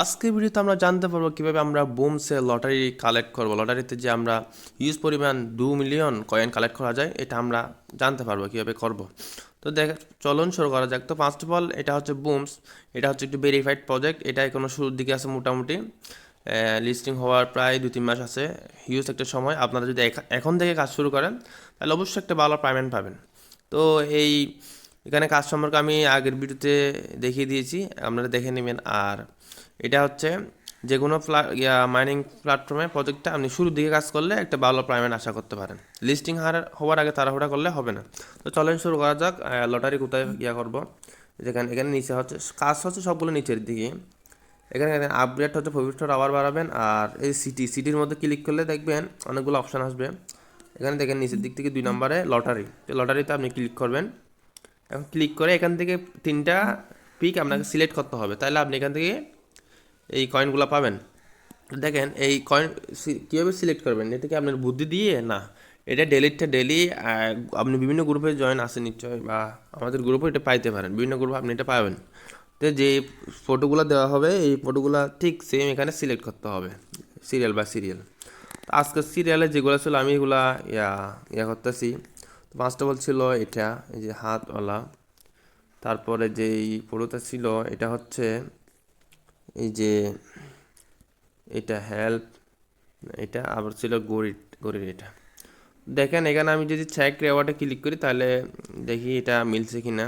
আজকের ভিডিওতে আমরা জানতে পারবো কিভাবে আমরা বুমসে লটারি কালেক্ট করব। লটারিতে যে আমরা হিউজ পরিমাণ 2 মিলিয়ন কয়েন কালেক্ট করা যায়, এটা আমরা জানতে পারবো কিভাবে করব। তো চলুন শুরু করা যাক। তো ফার্স্ট অফ অল, এটা হচ্ছে বুমস। এটা হচ্ছে একটু ভেরিফাইড প্রজেক্ট। এটা এখনো শুরুর দিকে আছে মোটামুটি। লিস্টিং হওয়ার প্রায় 2-3 মাস আছে। হিউজ একটা সময়। আপনারা যদি এখন থেকে কাজ শুরু করেন তাহলে অবশ্যই একটা ভালো পেমেন্ট পাবেন। তো এই এখানে কাজ সম্পর্কে আমি আগের ভিডিওতে দেখিয়ে দিয়েছি, আপনারা দেখে নেবেন। আর এটা হচ্ছে যে কোনো মাইনিং প্ল্যাটফর্মে প্রজেক্টটা আপনি শুরুর দিকে কাজ করলে একটা ভালো পেমেন্ট আশা করতে পারেন। লিস্টিং হওয়ার আগে তাড়াহুড়া করলে হবে না। তো চলেন শুরু করা যাক। লটারি কোথায় করব, এখানে নিচে হচ্ছে কাজ হচ্ছে সবগুলো নিচের দিকে। এখানে আপডেট হচ্ছে ভবিষ্যৎ আবার বাড়াবেন। আর এই সিটির মধ্যে ক্লিক করলে দেখবেন অনেকগুলো অপশান আসবে। এখানে দেখেন নিচের দিক থেকে 2 নম্বরে লটারি। লটারিতে আপনি ক্লিক করবেন। এখন ক্লিক করে এখান থেকে 3টা পিক আপনাকে সিলেক্ট করতে হবে, তাহলে আপনি এখান থেকে এই কয়েনগুলো পাবেন। দেখেন এই কয়েন কীভাবে সিলেক্ট করবেন, এটা কি আপনার বুদ্ধি দিয়ে না, এটা ডেলি আপনি বিভিন্ন গ্রুপে জয়েন আছে নিশ্চয়, বা আমাদের গ্রুপে এটা পাইতে পারেন। বিভিন্ন গ্রুপে আপনি এটা পাবেন। তো যে ফটোগুলো দেওয়া হবে এই ফটোগুলো ঠিক সেম এখানে সিলেক্ট করতে হবে, সিরিয়াল বাই সিরিয়াল। আজকের সিরিয়ালে যেগুলো ছিল আমি এগুলা করতেছি। ফার্স্ট অফ অল ছিল এটা, এই যে হাতওয়ালা। তারপরে যেই ফটোটা ছিল এটা হচ্ছে এই যে এটা হেল্প, এটা আবার ছিল গড়ির এটা। দেখেন এখানে আমি যদি চেক রেওয়ার্ডে ক্লিক করি তাহলে দেখি এটা মিলছে কি না।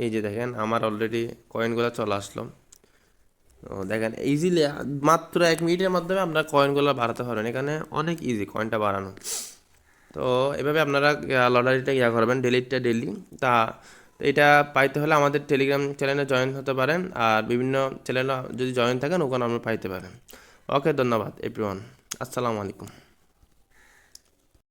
এই যে দেখেন আমার অলরেডি কয়েনগুলো চলে আসলো। ও দেখেন ইজিলি মাত্র 1 মিনিটের মাধ্যমে আপনার কয়েনগুলো বাড়াতে পারবেন। এখানে অনেক ইজি কয়েনটা বাড়ানো। তো এভাবে আপনারা লটারিটা করবেন ডেলি। তা এটা পাইতে হলে আমাদের টেলিগ্রাম চ্যানেলে জয়েন হতে পারেন। আর বিভিন্ন চ্যানেলে যদি জয়েন থাকেন ওখানে আপনি পাইতে পারেন। ওকে, ধন্যবাদ এভরিওয়ান। আসসালামু আলাইকুম।